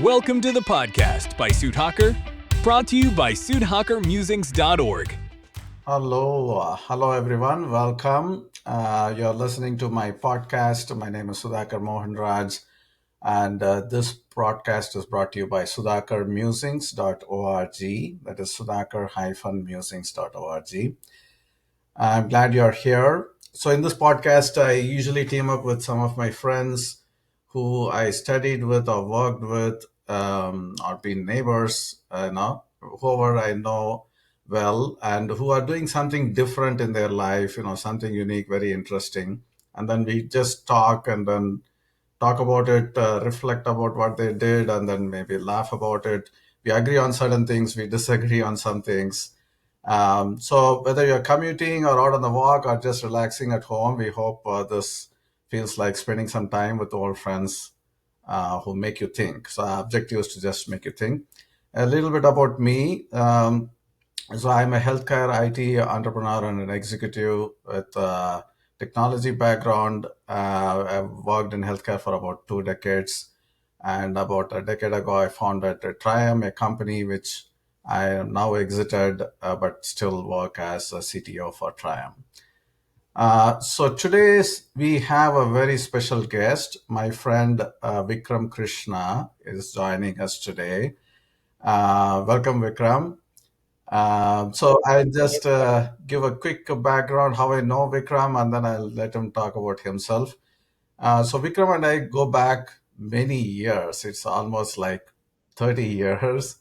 Welcome to the podcast by Sudhakar, brought to you by sudhakarmusings.org. Hello everyone. Welcome. You're listening to my podcast. My name is Sudhakar Mohanraj, and this broadcast is brought to you by sudhakarmusings.org. That is sudhakar-musings.org. I'm glad you're here. So, in this podcast, I usually team up with some of my friends who I studied with or worked with, or been neighbors, whoever I know well, and who are doing something different in their life, something unique, very interesting. And then we just talk and then talk about it, reflect about what they did, and then maybe laugh about it. We agree on certain things, we disagree on some things. So whether you're commuting or out on the walk or just relaxing at home, we hope this feels like spending some time with old friends who make you think. So our objective is to just make you think. A little bit about me. So I'm a healthcare IT entrepreneur and an executive with a technology background. I've worked in healthcare for about 2 decades. And about a decade ago, I founded Triumph, a company which I am now exited, but still work as a CTO for Triumph. So today we have a very special guest. My friend Vikram Krishna is joining us today. Welcome, Vikram. So I'll just give a quick background how I know Vikram, and then I'll let him talk about himself. So Vikram and I go back many years. It's almost like 30 years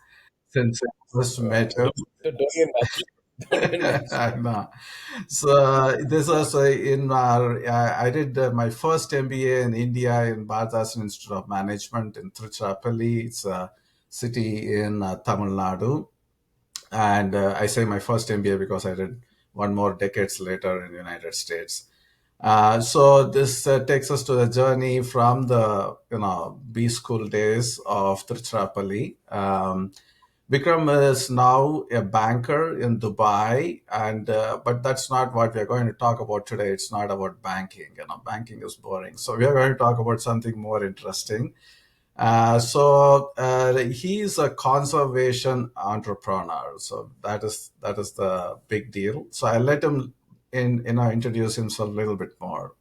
since I first met him. Don't even mention. Don't even mention. I know. So this was in our, I did my first MBA in India in Bharathasan Institute of Management in Tiruchirappalli. It's a city in Tamil Nadu. And I say my first MBA because I did one more decades later in the United States. So this takes us to the journey from the B school days of Tiruchirappalli. Vikram is now a banker in Dubai, and but that's not what we are going to talk about today. It's not about banking. Banking is boring. So we are going to talk about something more interesting. He's a conservation entrepreneur. So that is the big deal. So I let him introduce himself a little bit more.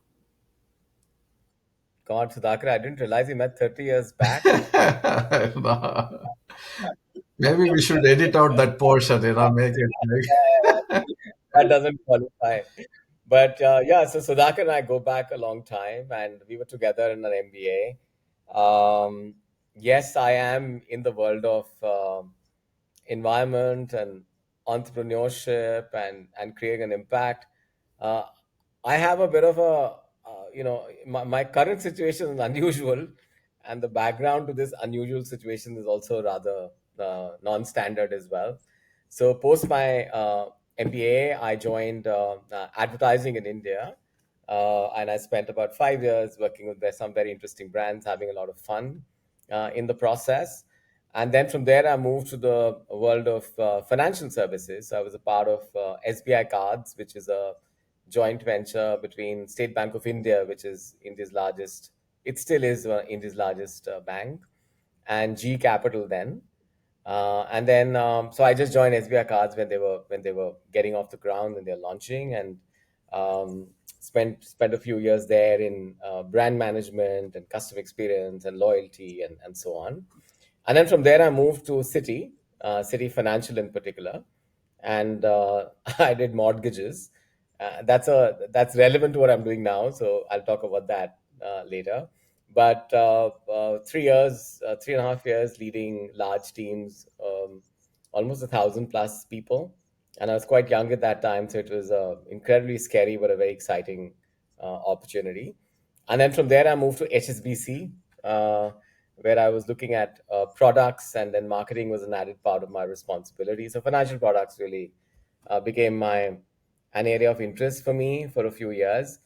God, Sudhakar, I didn't realize he met 30 years back. No. Maybe we should edit out that portion, make it like. That doesn't qualify. But yeah, so Sudhakar and I go back a long time, and we were together in an MBA. Yes, I am in the world of environment and entrepreneurship and creating an impact. Uh, I have a bit of a, my current situation is unusual, and the background to this unusual situation is also rather non-standard as well. So, post my MBA, I joined advertising in India, and I spent about 5 years working with some very interesting brands, having a lot of fun in the process. And then from there, I moved to the world of financial services. I was a part of SBI Cards, which is a joint venture between State Bank of India, which is India's largest, it still is India's largest bank, and G Capital then. And then, so I just joined SBI Cards when they were getting off the ground and they're launching, and spent a few years there in brand management and customer experience and loyalty and so on. And then from there, I moved to City Financial in particular, and I did mortgages. That's relevant to what I'm doing now, so I'll talk about that later. But 3 years, 3.5 years leading large teams, almost 1,000 plus people, and I was quite young at that time, so it was incredibly scary but a very exciting opportunity. And then from there, I moved to HSBC, where I was looking at products, and then marketing was an added part of my responsibility. So financial products really became an area of interest for me for a few years.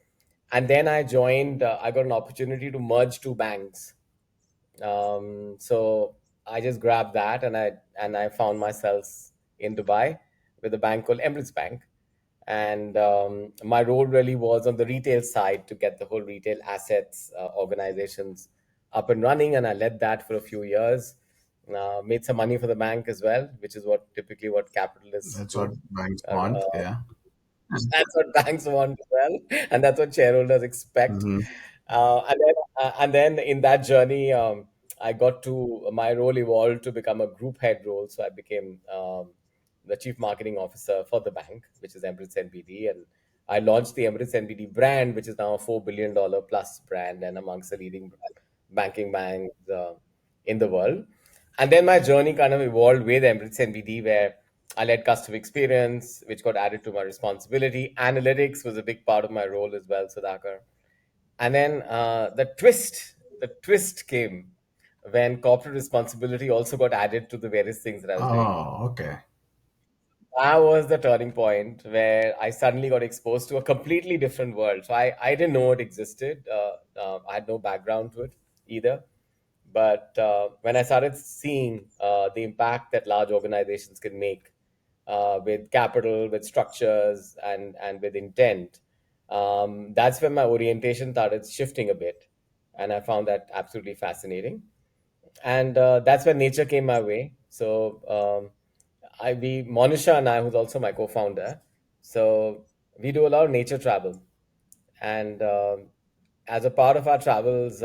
And then I joined. I got an opportunity to merge two banks. So I just grabbed that, and I found myself in Dubai with a bank called Emirates Bank, and my role really was on the retail side to get the whole retail assets organizations up and running, and I led that for a few years. Made some money for the bank as well, which is what typically what capitalists That's what do. banks Uh, want. uh, Yeah. that's what banks want as well, and that's what shareholders expect. Hmm. And then in that journey, I got to my role evolved to become a group head role. So I became the chief marketing officer for the bank, which is Emirates NBD, and I launched the Emirates NBD brand, which is now a $4 billion plus brand and amongst the leading banking banks in the world. And then my journey kind of evolved with Emirates NBD, where I led customer experience, which got added to my responsibility. Analytics was a big part of my role as well, Sudhakar. And then the twist came when corporate responsibility also got added to the various things that I was doing. Oh, okay. That was the turning point where I suddenly got exposed to a completely different world. So I didn't know it existed. I had no background to it either. But when I started seeing the impact that large organizations can make with capital, with structures, and with intent, that's when my orientation started shifting a bit. And I found that absolutely fascinating. And that's when nature came my way. So Monisha and I, who's also my co-founder, so we do a lot of nature travel. And as a part of our travels,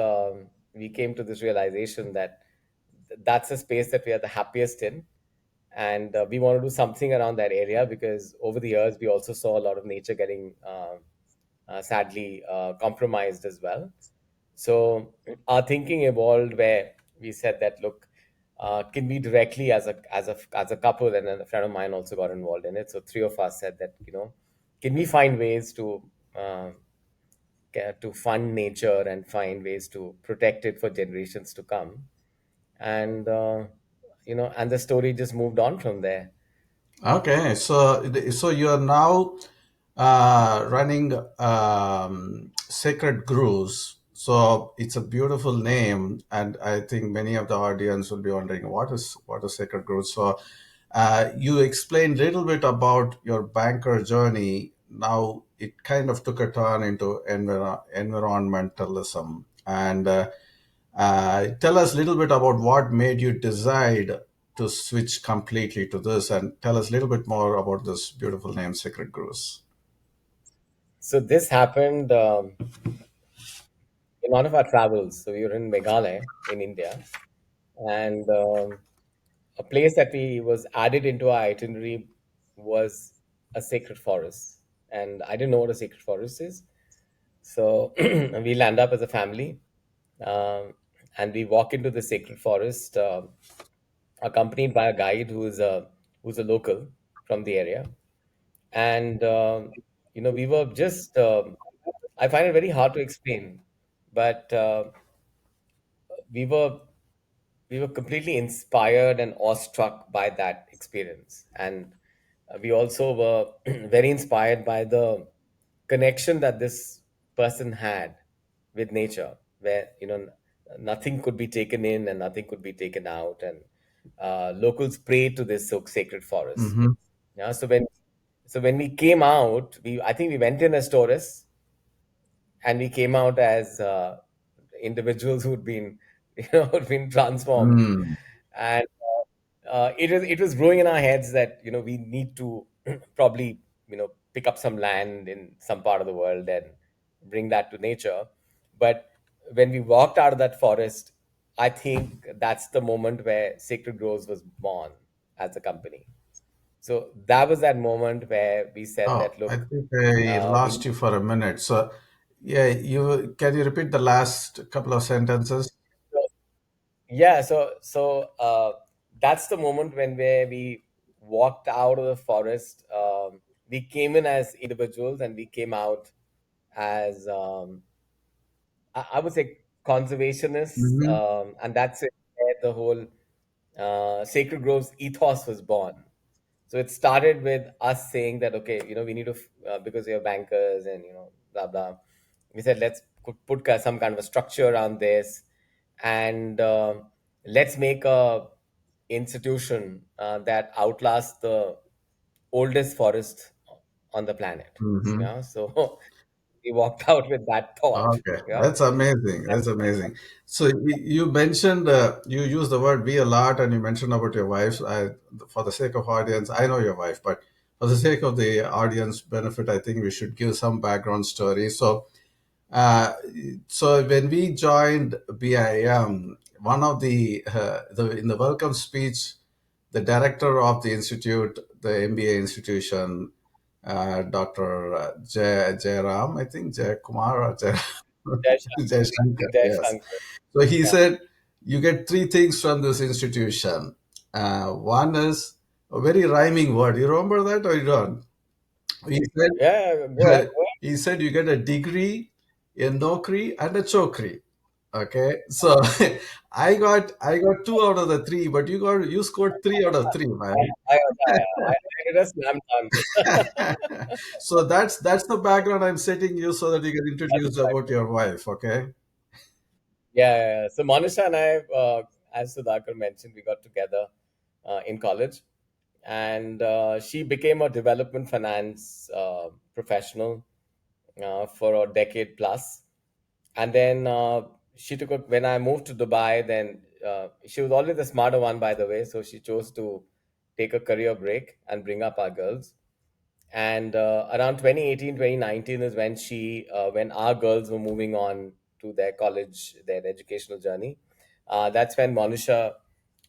we came to this realization that that's a space that we are the happiest in, and we want to do something around that area because over the years we also saw a lot of nature getting sadly compromised as well. So our thinking evolved where we said that look, can we directly as a couple, and then a friend of mine also got involved in it. So three of us said that can we find ways uh, to fund nature and find ways to protect it for generations to come, and and the story just moved on from there. Okay, so you are now running Sacred Grooves. So it's a beautiful name, and I think many of the audience will be wondering what is Sacred Grooves. So you explained a little bit about your banker journey. Now it kind of took a turn into environmentalism, and tell us a little bit about what made you decide to switch completely to this, and tell us a little bit more about this beautiful name, Sacred Grooves. So this happened in one of our travels. So we were in Meghalaya in India, and a place that we was added into our itinerary was a sacred forest, and I didn't know what a sacred forest is. So we land up as a family, um, and we walk into the sacred forest, accompanied by a guide who's a local from the area, and we were just. I find it very hard to explain, but we were we were completely inspired and awestruck by that experience, and we also were very inspired by the connection that this person had with nature, where nothing could be taken in and nothing could be taken out, and locals pray to this sacred forest. Mm-hmm. Yeah, so when we came out, we I think we went in as tourists, and we came out as individuals who'd been who'd been transformed, Mm. and it was growing in our heads that we need to probably pick up some land in some part of the world and bring that to nature. But when we walked out of that forest, I think that's the moment where Sacred Groves was born as a company. So that was that moment where we said Oh, that I look, think I we lost you for a minute. So, yeah, you can you repeat the last couple of sentences? Yeah, so that's the moment when where we walked out of the forest. We came in as individuals and we came out as I would say conservationists, Mm-hmm. and that's it, where the whole Sacred Groves ethos was born. So it started with us saying that okay, we need to because we are bankers and blah blah. We said let's put some kind of a structure around this, and let's make a institution that outlasts the oldest forest on the planet. Mm-hmm. Yeah, so we walked out with that thought. Okay, Yeah. that's amazing. That's amazing. So you mentioned you use the word "we" a lot, and you mentioned about your wife. For the sake of audience, I know your wife, but for the sake of the audience benefit, I think we should give some background story. Uh, so when we joined BIM, one of the in the welcome speech, the director of the institute, the MBA institution, Dr. Jairam, I think Jay Kumar or Jay, Jai Jay Shankar. Shankar, Jai yes. Shankar. So he Yeah. said, you get three things from this institution. One is a very rhyming word. You remember that or you don't? He Yeah. Go ahead. said, he said you get a degree, a nokri, and a chokri. Okay, so I got two out of the three, but you scored three out of three, man. I did a slam dunk. So that's the background I'm setting you so that you can That's introduce about exactly. your wife. Okay. Yeah, yeah, yeah. So Monisha and I, as Sudhakar mentioned, we got together in college, and she became a development finance professional for a decade plus. And then she took a, when I moved to Dubai, then she was always the smarter one, by the way. So she chose to take a career break and bring up our girls. And around 2018, 2019 is when when our girls were moving on to their college, their educational journey. That's when Monisha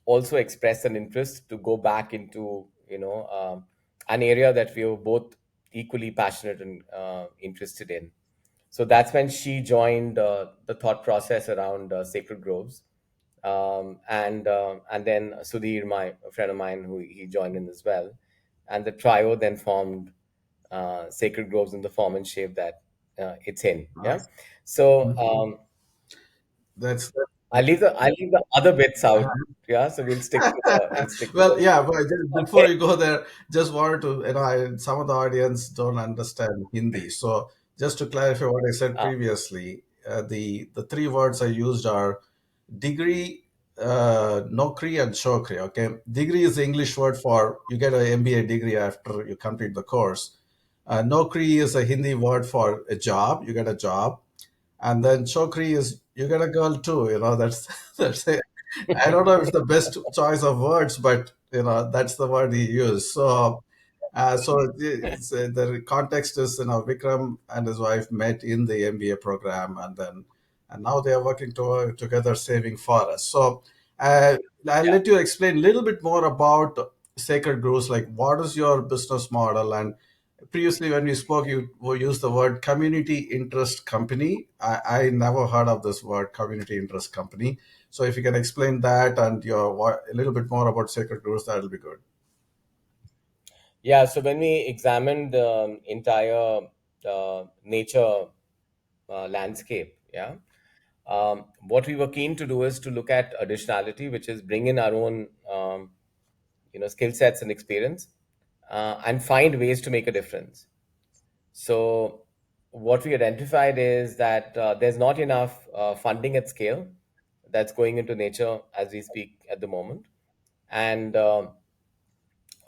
also expressed an interest to go back into, an area that we were both equally passionate and interested in. So that's when she joined the thought process around sacred groves, and then Sudhir, my a friend of mine, who he joined in as well, and the trio then formed Sacred Groves in the form and shape that it's in. Yeah. Nice. So Mhm. That's I leave the other bits out. Yeah. So we'll stick to well, the. yeah. But just Okay. before you go there, just wanted to, some of the audience don't understand Hindi, so just to clarify what I said Ah, previously, the three words I used are degree, nokri, and chokri. Okay, degree is the English word for you get an MBA degree after you complete the course. Nokri is a Hindi word for a job. You get a job, and then chokri is you get a girl too. That's that's it. I don't know if it's the best choice of words, but that's the word he used. The context is Vikram and his wife met in the MBA program, and now they are working together saving forests. So uh, I'll yeah. let you explain a little bit more about Sacred Groves. Like, what is your business model? And previously, when we spoke, you used the word community interest company. I never heard of this word, community interest company. So if you can explain that and a little bit more about Sacred Groves, that'll be good. Yeah. So when we examined the entire nature landscape, yeah, what we were keen to do is to look at additionality, which is bring in our own, skill sets and experience, and find ways to make a difference. So what we identified is that there's not enough funding at scale that's going into nature as we speak at the moment. And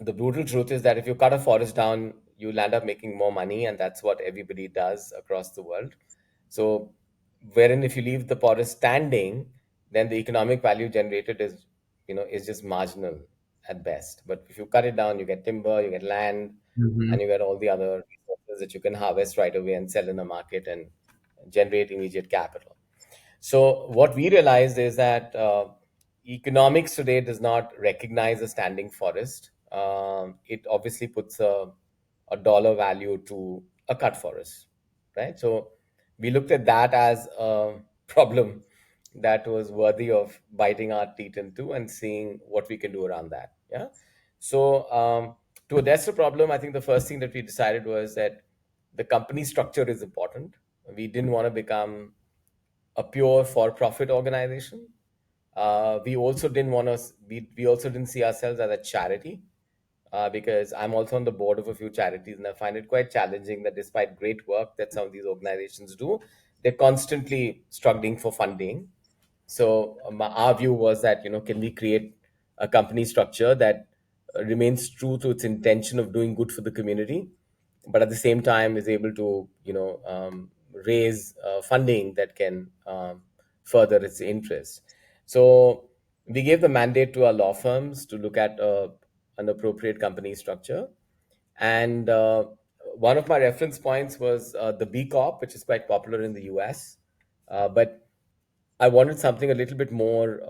the brutal truth is that if you cut a forest down, you'll end up making more money, and that's what everybody does across the world. So, wherein if you leave the forest standing, then the economic value generated is just marginal at best. But if you cut it down, you get timber, you get land, Hmm. and you get all the other resources that you can harvest right away and sell in the market and generate immediate capital. So what we realized is that economics today does not recognize a standing forest. It obviously puts a dollar value to a cut forest, right? So we looked at that as a problem that was worthy of biting our teeth into and seeing what we can do around that. Yeah. So to address the problem, I think the first thing that we decided was that the company structure is important. We didn't want to become a pure for-profit organization. We also didn't want to. We also didn't see ourselves as a charity because I'm also on the board of a few charities, and I find it quite challenging that despite great work that some of these organizations do, they're constantly struggling for funding. So our view was that can we create a company structure that remains true to its intention of doing good for the community, but at the same time is able to raise funding that can further its interests. So we gave the mandate to our law firms to look at an appropriate company structure. And one of my reference points was the B Corp, which is quite popular in the US. But I wanted something a little bit more,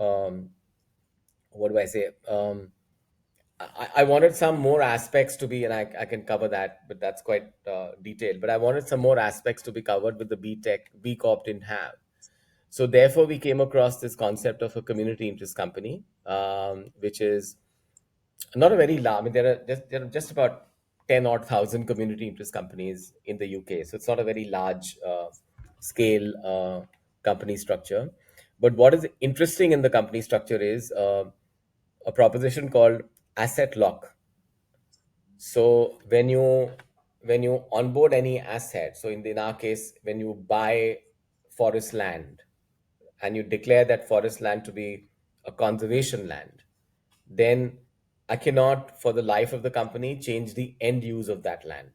what do I say? I wanted some more aspects to be, and I can cover that, but that's quite detailed. But I wanted some more aspects to be covered with the B Tech. B Corp didn't have. So therefore, we came across this concept of a community interest company, which is not a very large. I mean, there are just about 10 odd thousand community interest companies in the UK. So it's not a very large scale company structure. But what is interesting in the company structure is a proposition called asset lock. So when you onboard any asset, so in our case, when you buy forest land and you declare that forest land to be a conservation land, then I cannot, for the life of the company, change the end use of that land.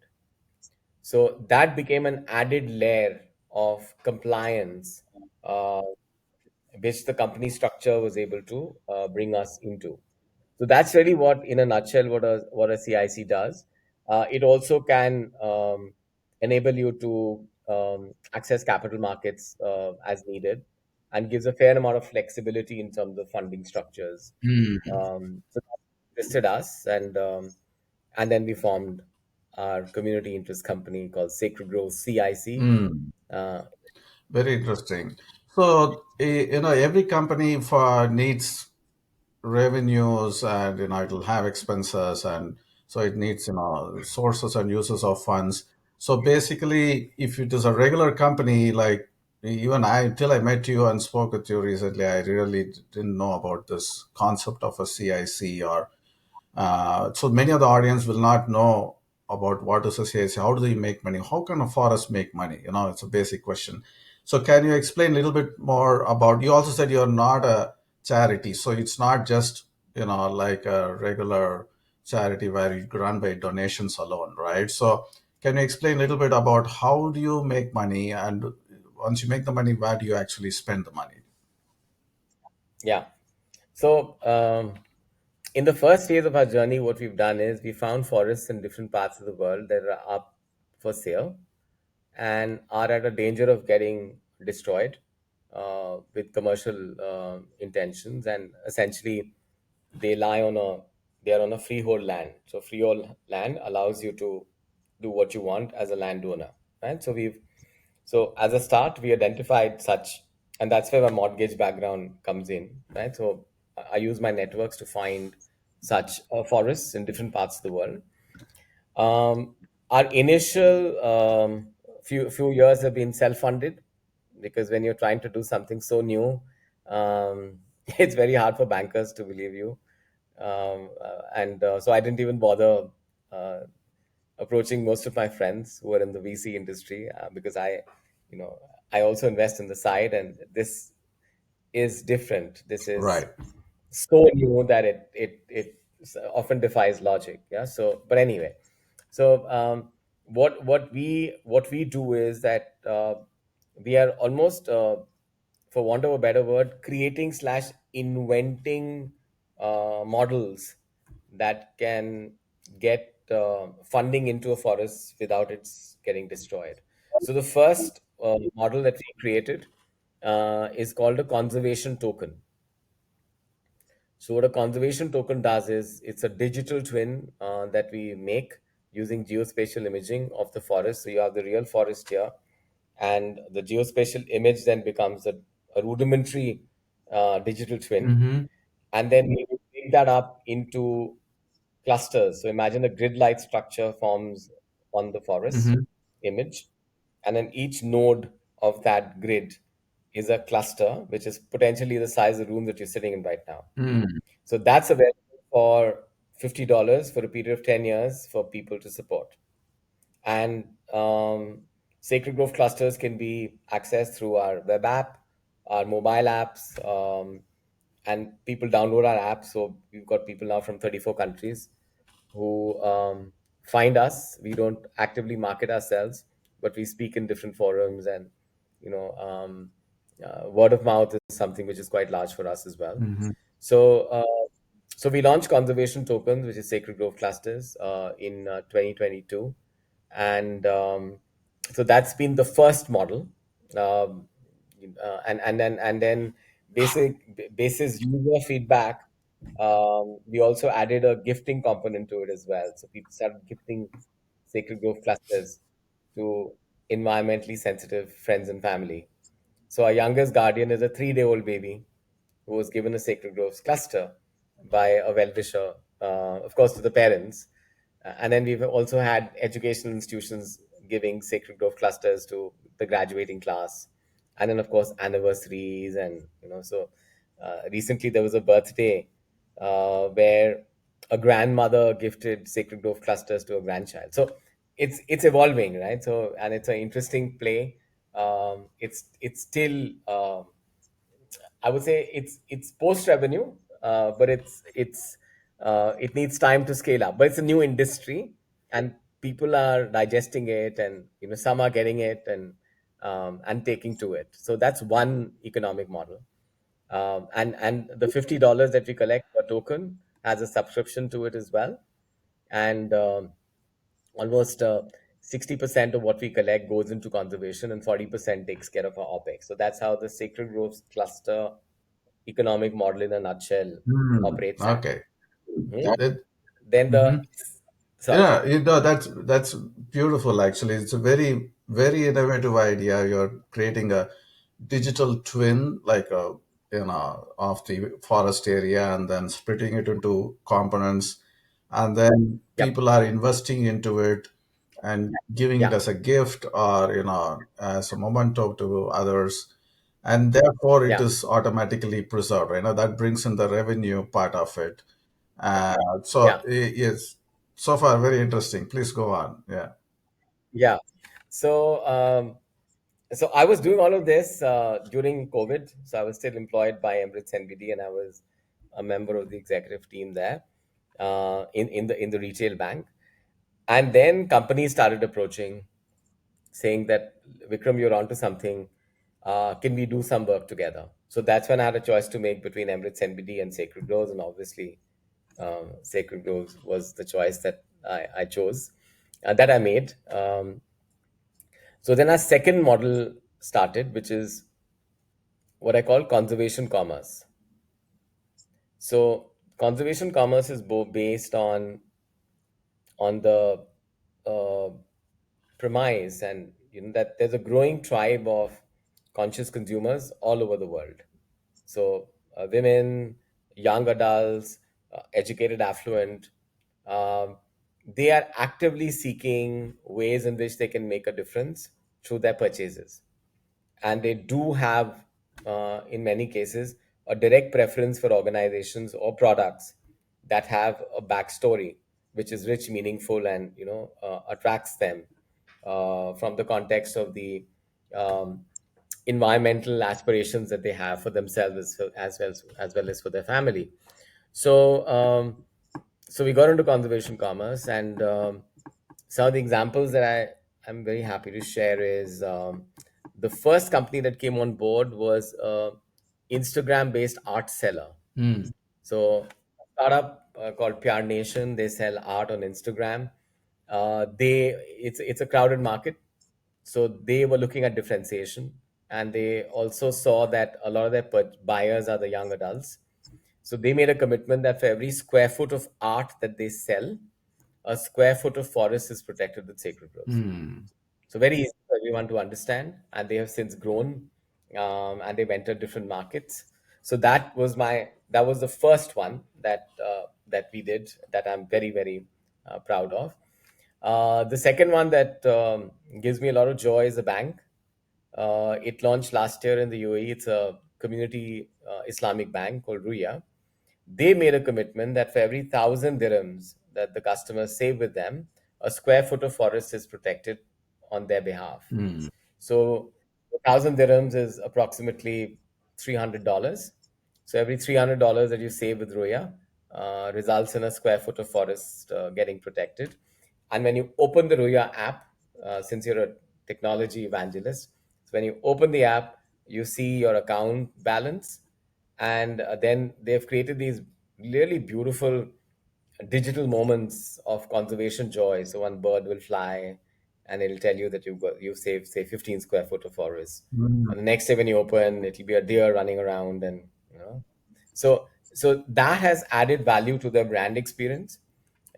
So that became an added layer of compliance, uh, which the company structure was able to bring us into. So that's really what, in a nutshell, what a CIC does. It also can enable you to access capital markets as needed, and gives a fair amount of flexibility in terms of funding structures. So that interested us, and then we formed our community interest company called Sacred Grove CIC. Mm. Uh, Very interesting. So, every company for needs revenues, and it'll have expenses, and so it needs sources and uses of funds. So basically, if it is a regular company, like even I, until I met you and spoke with you recently, I really didn't know about this concept of a CIC. Or so many of the audience will not know about what is a CIC. How do they make money? How can a forest make money? It's a basic question. So can you explain a little bit more about? You also said you're not a charity, so it's not just like a regular charity where you run by donations alone, right? So can you explain a little bit about how do you make money, and once you make the money, where do you actually spend the money? yeah. So in the first phase of our journey, what we've done is we found forests in different parts of the world that are up for sale and are at a danger of getting destroyed with commercial intentions, and essentially they lie on a they are on a freehold land. So freehold land allows you to do what you want as a landowner, right? So as a start, we identified such, and that's where my mortgage background comes in, right? So I use my networks to find such forests in different parts of the world. Our initial few years have been self-funded, because when you're trying to do something so new, um, it's very hard for bankers to believe you. And so I didn't even bother uh, approaching most of my friends who are in the VC industry, because you know, I also invest in the side, and this is different. This is Right. so new that it often defies logic. Yeah. So, but anyway, so what we do is that we are almost, for want of a better word, creating slash inventing models that can get funding into a forest without its getting destroyed. So the first model that we created is called a conservation token. So what a conservation token does is it's a digital twin that we make using geospatial imaging of the forest. So you have the real forest here, and the geospatial image then becomes a rudimentary digital twin, Mm-hmm. and then we break that up into clusters. So imagine a grid-like structure forms on the forest Mm-hmm. image, and then each node of that grid is a cluster, which is potentially the size of the room that you're sitting in right now. Mm. So that's available for $50 for a period of 10 years for people to support. And Sacred Grove clusters can be accessed through our web app, our mobile apps, and people download our app. So we've got people now from 34 countries who find us. We don't actively market ourselves. but we speak in different forums, and you know, word of mouth is something which is quite large for us as well. Hmm. So, so we launched conservation tokens, which is sacred grove clusters, in 2022, and so that's been the first model. Um, and then basis user feedback, we also added a gifting component to it as well. So people started gifting sacred grove clusters to environmentally sensitive friends and family. So our youngest guardian is a 3-day-old baby who was given a Sacred Groves cluster by a well-wisher, of course, to the parents. And then we've also had educational institutions giving Sacred Grove clusters to the graduating class, and then of course anniversaries, and so recently there was a birthday where a grandmother gifted Sacred Grove clusters to a grandchild. So it's evolving, right? So, and it's an interesting play. It's still I would say it's post revenue, but it needs time to scale up. But it's a new industry, and people are digesting it, and some are getting it, and taking to it. So that's one economic model. And the $50 that we collect per token has a subscription to it as well, and almost 60% of what we collect goes into conservation, and 40% takes care of our OPEX. So that's how the Sacred Groves cluster economic model in a nutshell Hmm. operates at. Okay. Hmm? That, Then the mhm. sorry, Yeah, that's beautiful. Actually, it's a very very innovative idea. You're creating a digital twin, like a of the forest area, and then splitting it into components, and then yep, people are investing into it and giving it yeah, as a gift or as a memento to others, and therefore it yeah, is automatically preserved. That brings in the revenue part of it. yeah, Yes, so far very interesting. Please go on. Yeah. yeah. So so I was doing all of this during COVID. So I was still employed by Emirates NBD, and I was a member of the executive team there, in the retail bank. And then companies started approaching, saying that, Vikram, you're onto something. Can we do some work together? So that's when I had a choice to make between Emirates NBD and Sacred Groves, and obviously, Sacred Groves was the choice that I chose, that I made. So then our second model started, which is what I call conservation commerce. So conservation commerce is based on the uh, premise, and that there's a growing tribe of conscious consumers all over the world. So women, young adults, educated, affluent, um, they are actively seeking ways in which they can make a difference through their purchases, and they do have, in many cases, a direct preference for organizations or products that have a backstory which is rich, meaningful, and attracts them, from the context of the um, environmental aspirations that they have for themselves, as well as for their family. So so we got into conservation commerce, and some of the examples that I'm very happy to share is, the first company that came on board was a Instagram based art seller. Hmm. So a startup called PR Nation, they sell art on Instagram. It's a crowded market, so they were looking at differentiation, and they also saw that a lot of their buyers are the young adults. So they made a commitment that for every square foot of art that they sell, a square foot of forest is protected with sacred groves. Hmm. So very easy for everyone to understand, and they have since grown, and they've entered different markets. So that was the first one that we did, that I'm very very proud of. The second one that gives me a lot of joy is a bank. It launched last year in the UAE. It's a community Islamic bank called Ruya. They made a commitment that for every 1,000 dirhams that the customers save with them, a square foot of forest is protected on their behalf. Hmm. So 1,000 dirhams is approximately $300. So every $300 that you save with Roya results in a square foot of forest getting protected. And when you open the Roya app, since you're a technology evangelist. So when you open the app, you see your account balance, and then they've created these really beautiful digital moments of conservation joy. So one bird will fly, and it'll tell you that you've saved, say, 15 square foot of forest. Mm. And the next day when you open, it'll be a deer running around, and so that has added value to their brand experience.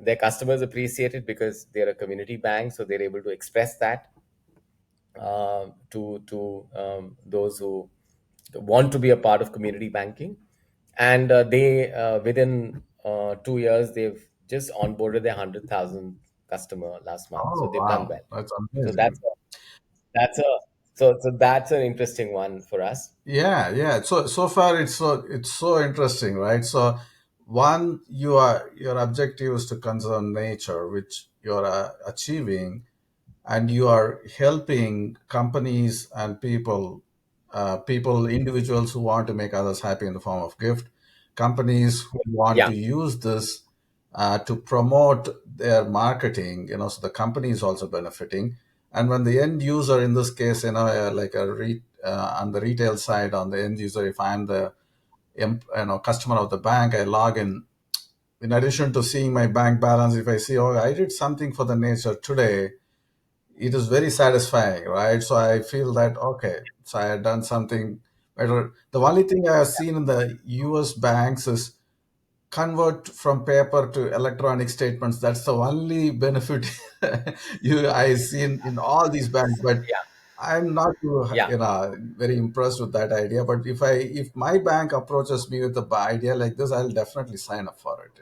Their customers appreciate it because they're a community bank, so they're able to express that to those who want to be a part of community banking. And they within 2 years, they've just onboarded their 100,000 customer last month. So Oh, they've done wow. well. That's So amazing. that's a so that's an interesting one for us. Yeah, yeah. So far it's so interesting, right? So one, your objective is to conserve nature, which you're achieving, and you are helping companies and individuals who want to make others happy in the form of gift, companies who want Yeah, to use this to promote their marketing, so the company is also benefiting. And when the end user, in this case, like on the retail side, on the end user, if I'm the customer of the bank, I log in addition to seeing my bank balance, if I see, oh, I did something for the nature today, it is very satisfying, right? So I feel that, okay, so I had done something better. The only thing I have seen in the US banks is convert from paper to electronic statements. That's the only benefit I see in all these banks. But yeah, I'm not yeah, very impressed with that idea. But if my bank approaches me with the idea like this, I'll definitely sign up for it.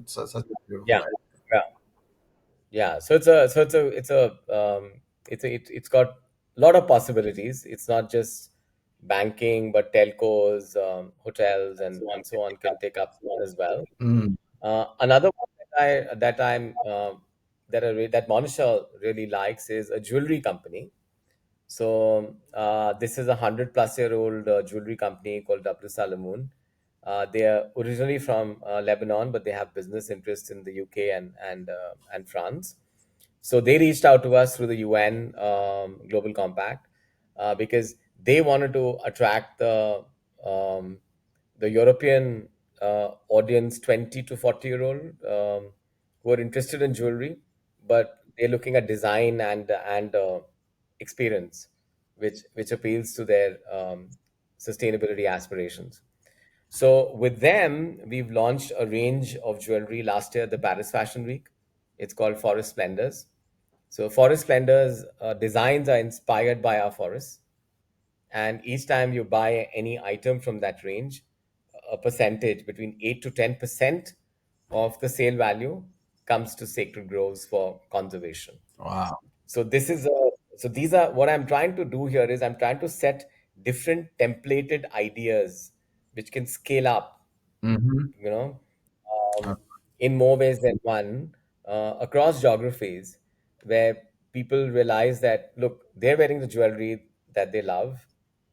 It's such a beautiful yeah, idea. yeah. Yeah, so it's got a lot of possibilities. It's not just banking, but telcos, hotels, and so on can take up as well. Mm. Another one that Monisha really likes is a jewelry company. So this is 100-plus-year-old jewelry company called W Saloon. They are originally from Lebanon, but they have business interests in the UK and France. So they reached out to us through the UN Global Compact because they wanted to attract the European audience, 20 to 40-year-old, who are interested in jewelry, but they're looking at design and experience, which appeals to their sustainability aspirations. So with them, we've launched a range of jewelry last year at the Paris Fashion Week. It's called Forest Splendors. So Forest Splendors designs are inspired by our forests, and each time you buy any item from that range, a percentage between 8 to 10% of the sale value comes to sacred groves for conservation. Wow. So this is a so these are what I'm trying to do here is I'm trying to set different templated ideas which can scale up, Hmm. you know, in more ways than one, across geographies, where people realize that, look, they're wearing the jewelry that they love,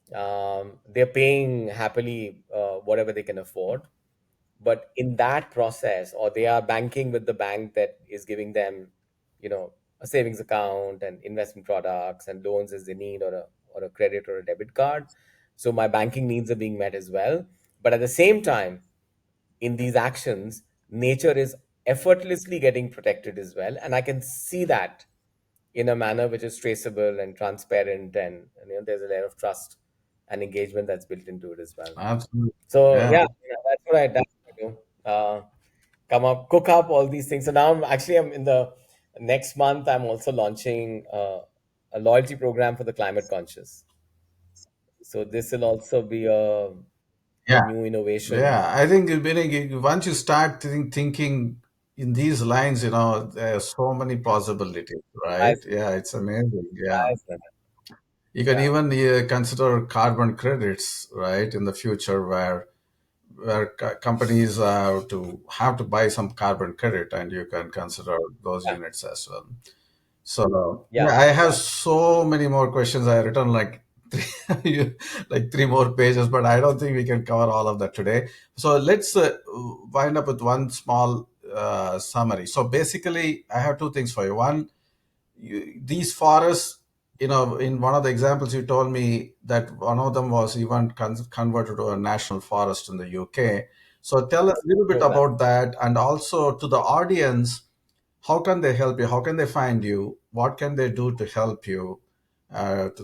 they're paying happily whatever they can afford, but in that process, or they are banking with the bank that is giving them, a savings account and investment products and loans as they need, or a credit or a debit card. So my banking needs are being met as well, but at the same time, in these actions, nature is effortlessly getting protected as well, and I can see that in a manner which is traceable and transparent, and there's a layer of trust and engagement that's built into it as well. Absolutely. So Yeah. yeah, that's what I do. Come up, cook up all these things. So now I'm in the next month. I'm also launching a loyalty program for the climate conscious. So this will also be a Yeah. new innovation. Yeah, I think once you start thinking in these lines, there are so many possibilities, right? Nice, Yeah, it's amazing. Yeah, nice, man. you can Yeah, even consider carbon credits, right, in the future, where companies have to buy some carbon credit, and you can consider those yeah, units as well. So yeah, yeah, I have yeah. so many more questions. I written like three, like three more pages, but I don't think we can cover all of that today. So let's wind up with one small summary. So basically, I have two things for you. One, these forests. in one of the examples you told me that one of them was even converted to a national forest in the UK. So tell us a little bit True that. about that, and also to the audience, how can they help you? How can they find you? What can they do to help you,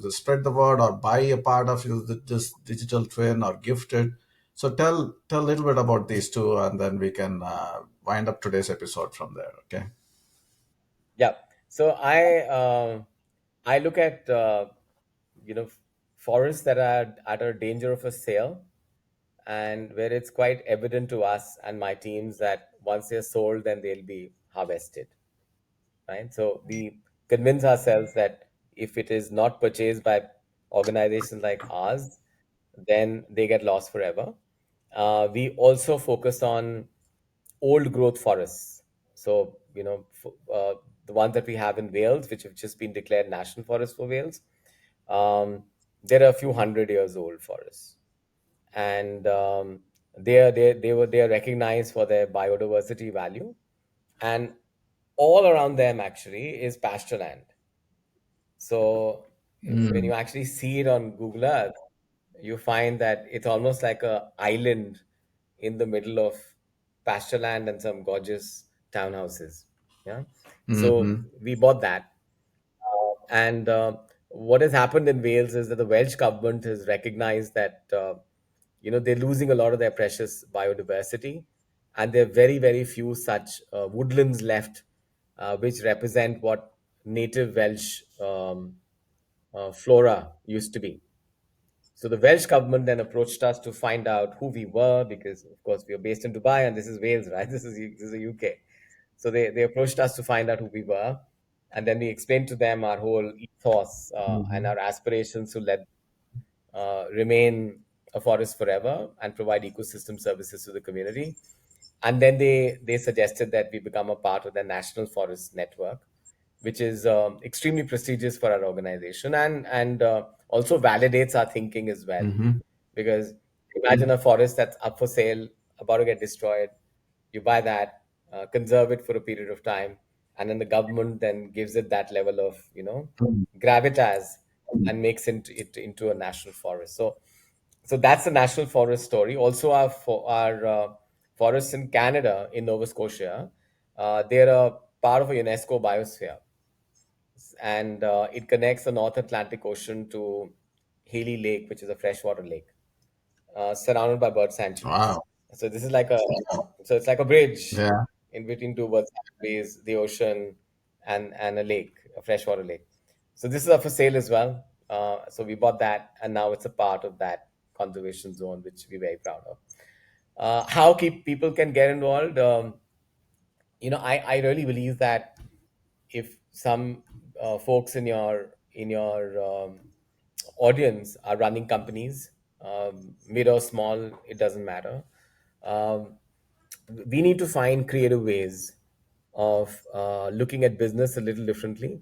spread the word or buy a part of this digital twin or gift it? So tell a little bit about these two, and then we can wind up today's episode from there. Okay. Yeah. So I look at you know forests that are at a danger of a sale, and where it's quite evident to us and my teams that once they're sold, then they'll be harvested, right? So we convince ourselves that if it is not purchased by organizations like ours, then they get lost forever. We also focus on old growth forests. So, the ones that we have in Wales, which have just been declared national forest for Wales, um, they're a few hundred years old forests. And they are recognized for their biodiversity value. And all around them actually is pasture land. So when you Mm, actually see it on Google Earth, you find that it's almost like a island in the middle of pasture land and some gorgeous townhouses. Yeah. So hmm. we bought that. And what has happened in Wales is that the Welsh government has recognized that they're losing a lot of their precious biodiversity, and there are very very few such woodlands left, which represent what native Welsh flora used to be. So the Welsh government then approached us to find out who we were, because of course we are based in Dubai and this is Wales, right? This is the UK. So they approached us to find out who we were, and then we explained to them our whole ethos and Hmm. our aspirations to let remain a forest forever and provide ecosystem services to the community. And then they suggested that we become a part of the National Forest Network, which is extremely prestigious for our organization, and also validates our thinking as well. Hmm. Because imagine a forest that's up for sale, about to get destroyed. You buy that, conserve it for a period of time, and then the government then gives it that level of gravitas and makes it into a national forest. So that's the national forest story. Also, our forests in Canada, in Nova Scotia, they're a part of a UNESCO biosphere, and it connects the North Atlantic Ocean to Haley Lake, which is a freshwater lake surrounded by bird sanctuaries. Wow. So this is like so it's like a bridge Yeah. in between two bird sanctuaries, the ocean, and a lake, a freshwater lake. So this is up for sale as well. So we bought that, and now it's a part of that conservation zone, which we're very proud of. How keep people can get involved? I really believe that if some folks in your audience are running companies, mid or small, it doesn't matter. Um, we need to find creative ways of looking at business a little differently.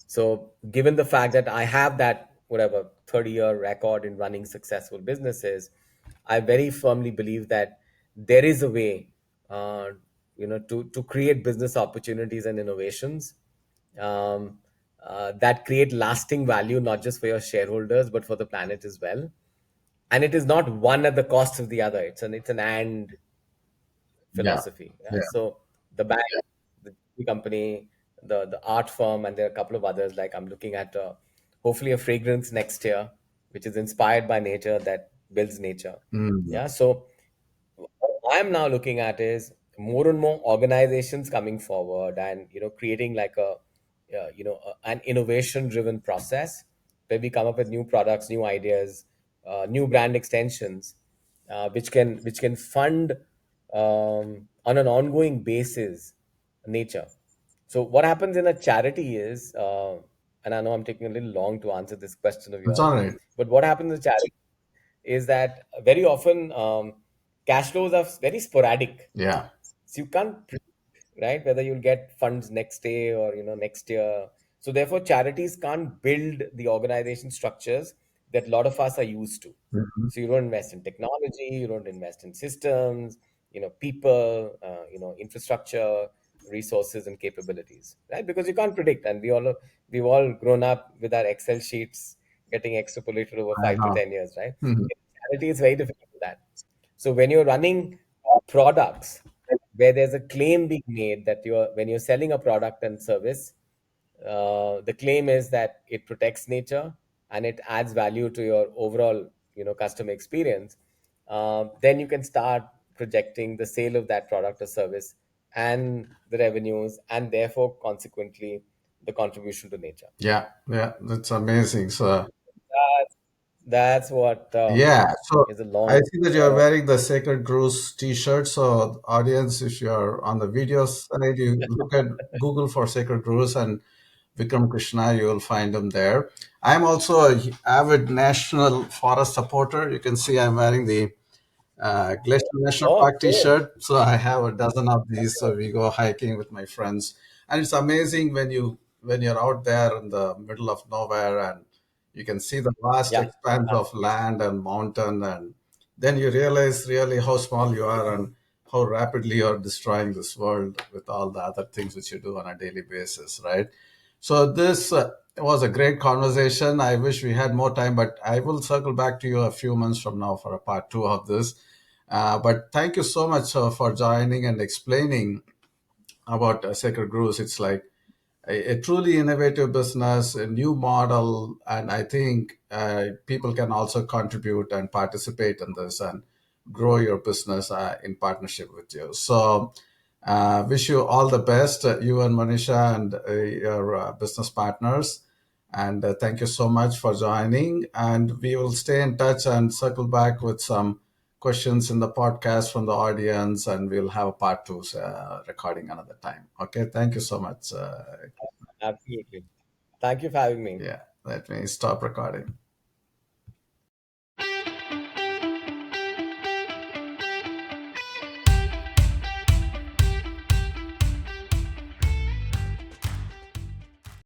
So, given the fact that I have that whatever 30-year record in running successful businesses, I very firmly believe that there is a way, to create business opportunities and innovations um, that create lasting value, not just for your shareholders but for the planet as well. And it is not one at the cost of the other. It's an and Yeah. philosophy. Yeah. Yeah. So the bank, the TV company, the art firm, and there are a couple of others. Like I'm looking at hopefully a fragrance next year, which is inspired by nature, that builds nature. Mm. Yeah. So what I'm now looking at is more and more organizations coming forward and creating like an innovation driven process where we come up with new products, new ideas, new brand extensions, which can fund on an ongoing basis nature. So what happens in a charity is, and I know I'm taking a little long to answer this question of That's yours, all right. but what happens in charity is that very often cash flows are very sporadic. Yeah. So you can't predict, right, whether you'll get funds next day or next year. So therefore, charities can't build the organization structures that a lot of us are used to. Mhm. So you don't invest in technology, you don't invest in systems, people, infrastructure. resources and capabilities, right? Because you can't predict, and we've all grown up with our Excel sheets getting extrapolated over I 5 to 10 years, right? know. In reality, it's very difficult to that. So when you're running products where there's a claim being made that when you're selling a product and service, the claim is that it protects nature and it adds value to your overall, customer experience. Then you can start projecting the sale of that product or service and the revenues, and therefore consequently the contribution to nature. Yeah, yeah, that's amazing. So, That's, that's what yeah, so is a long. I see that you're wearing the Sacred Grooves t-shirt. So, audience, if you're on the video side, you look at Google for Sacred Grooves and Vikram Krishna, you will find him there. I'm also a avid National Forest supporter. You can see I'm wearing the Glacier National Oh, Park cool. T-shirt. So I have a dozen of these. So we go hiking with my friends, and it's amazing when you're out there in the middle of nowhere and you can see the vast Yeah. expanse of Absolutely. land and mountain, and then you realize really how small you are and how rapidly you're destroying this world with all the other things which you do on a daily basis, right? So this was a great conversation. I wish we had more time, but I will circle back to you a few months from now for a part two of this. But thank you so much for joining and explaining about Sacred Grooves. It's like a truly innovative business, a new model, and I think people can also contribute and participate in this and grow your business in partnership with you. So, wish you all the best, you and Manisha and your business partners. And thank you so much for joining. And we will stay in touch and circle back with some questions in the podcast from the audience, and we'll have a part two recording another time. Okay, thank you so much. Absolutely. Thank you for having me. Yeah, let me stop recording.